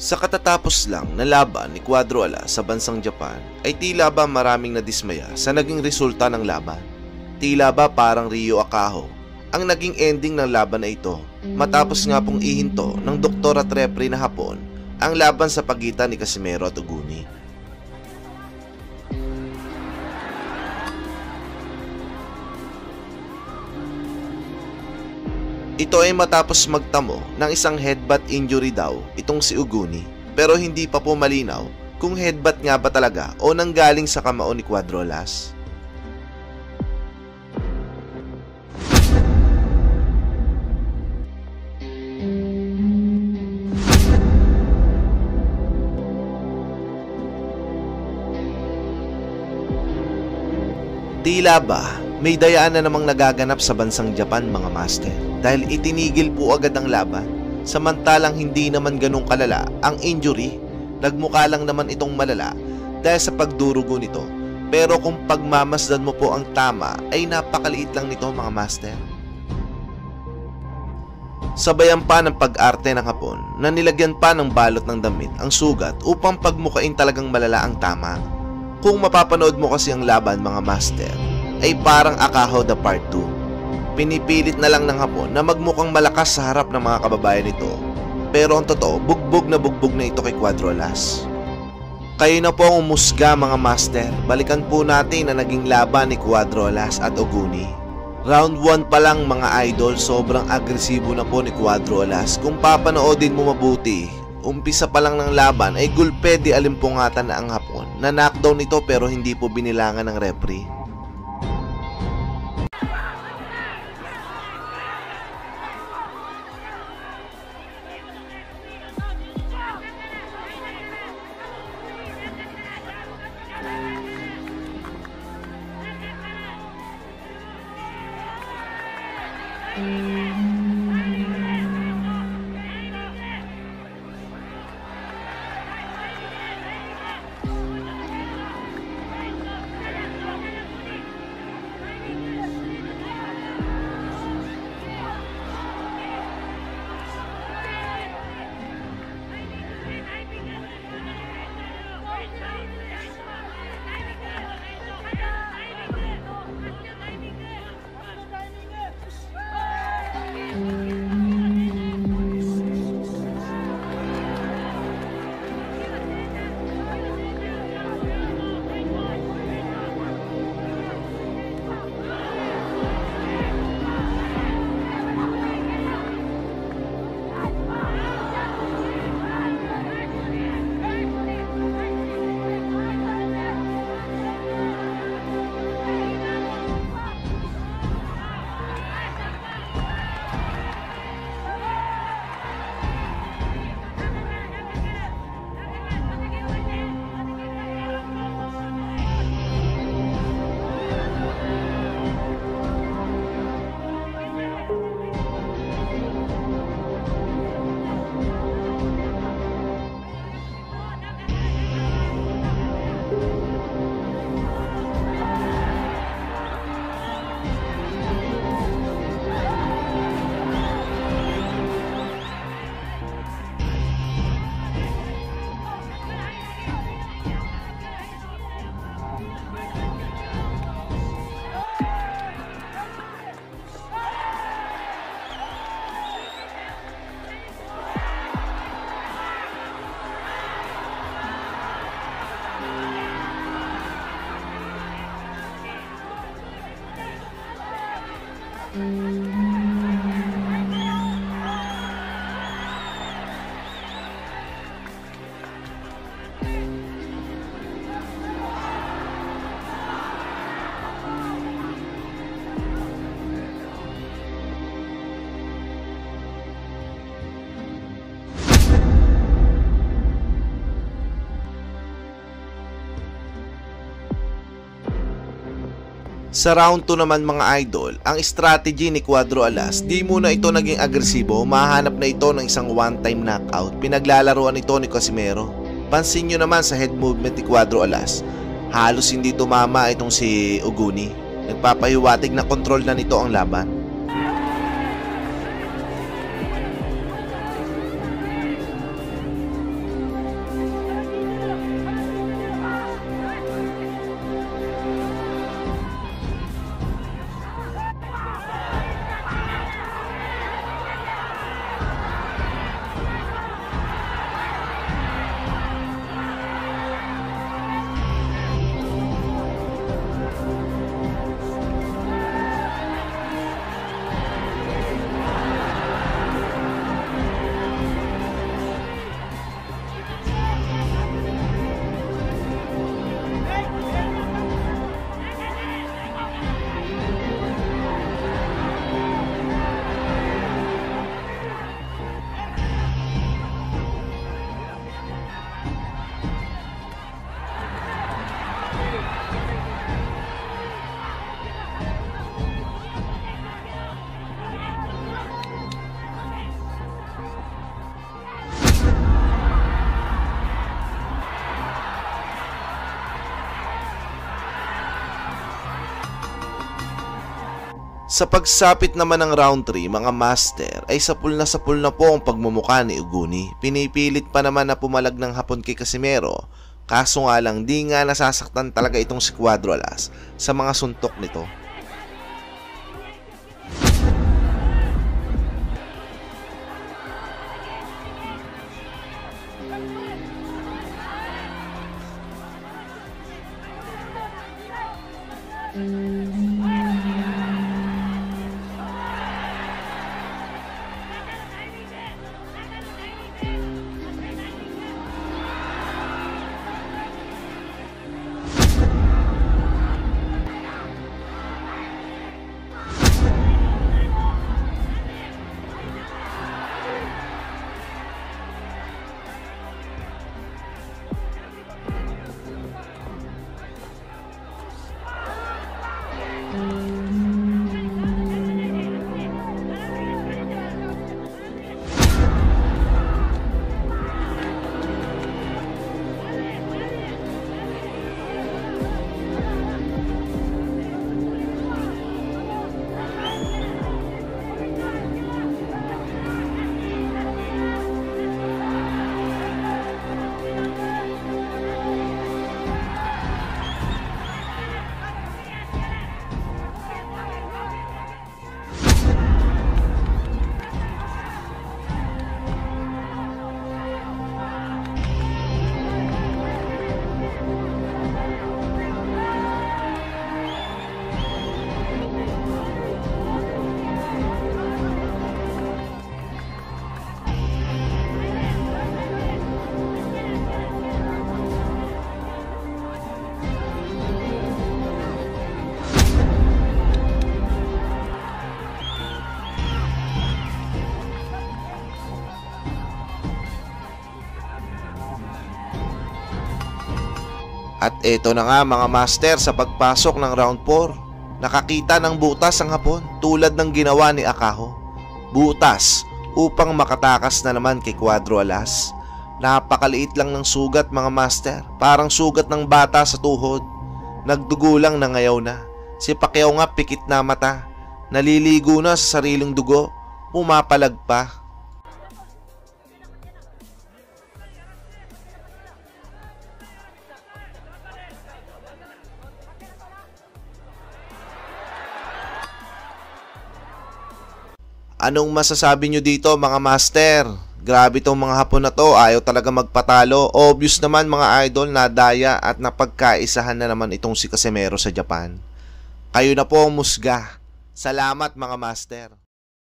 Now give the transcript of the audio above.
Sa katatapos lang na laban ni Cuadro Alas sa bansang Japan ay tila ba maraming nadismaya sa naging resulta ng laban. Tila ba parang Ryo Akaho ang naging ending ng laban na ito matapos nga pong ihinto ng doktor at referee na Hapon ang laban sa pagitan ni Casimero at Oguni. Ito ay matapos magtamo ng isang headbutt injury daw itong si Oguni, pero hindi pa po malinaw kung headbutt nga ba talaga o nanggaling sa kamao ni Cuadro Alas. Tila ba may dayaan na namang nagaganap sa bansang Japan, mga master, dahil itinigil po agad ang laban samantalang hindi naman ganun kalala ang injury. Nagmukha lang naman itong malala dahil sa pagdurugo nito, pero kung pagmamasdan mo po ang tama ay napakaliit lang nito, mga master. Sabayan pa ng pag-arte ng Hapon na nilagyan pa ng balot ng damit ang sugat upang pagmukain talagang malala ang tama. Kung mapapanood mo kasi ang laban, mga master, ay parang Akaho the Part 2. Pinipilit na lang ng Hapon na magmukhang malakas sa harap ng mga kababayan nito, pero ang totoo, bugbog na ito kay Cuadro Alas. Kayo na po ang umusga, mga master. Balikan po natin na naging laban ni Cuadro Alas at Oguni. Round 1 pa lang, mga idol, sobrang agresibo na po ni Cuadro Alas. Kung papanoodin mo mabuti, umpisa pa lang ng laban ay gulpe di alimpungatan na ang Hapon na knockdown nito pero hindi po binilangan ng referee. Sa round 2 naman, mga idol, ang strategy ni Cuadro Alas, di muna ito naging agresibo, mahanap na ito ng isang one-time knockout. Pinaglalaruan ito ni Casimero. Pansin nyo naman sa head movement ni Cuadro Alas, halos hindi tumama itong si Oguni. Nagpapahiwatig na control na nito ang laban. Sa pagsapit naman ng round 3 mga master ay sapul na po ang pagmumukha ni Uguni. Pinipilit pa naman na pumalag ng hapon kay Casimero, kaso nga lang di nga nasasaktan talaga itong si Cuadro Alas sa mga suntok nito. At eto na nga mga master, sa pagpasok ng round 4, nakakita ng butas ang hapon tulad ng ginawa ni Akaho. Butas upang makatakas na naman kay Cuadro Alas. Napakaliit lang ng sugat mga master, parang sugat ng bata sa tuhod. Nagdugo lang na ngayaw na. Si Pacquiao nga pikit na mata, naliligo na sa sariling dugo, pumapalag pa. Anong masasabi nyo dito mga master? Grabe tong mga hapon na to, ayaw talaga magpatalo. Obvious naman mga idol, nadaya at napagkaisahan na naman itong si Casimero sa Japan. Kayo na po ang musga. Salamat mga master.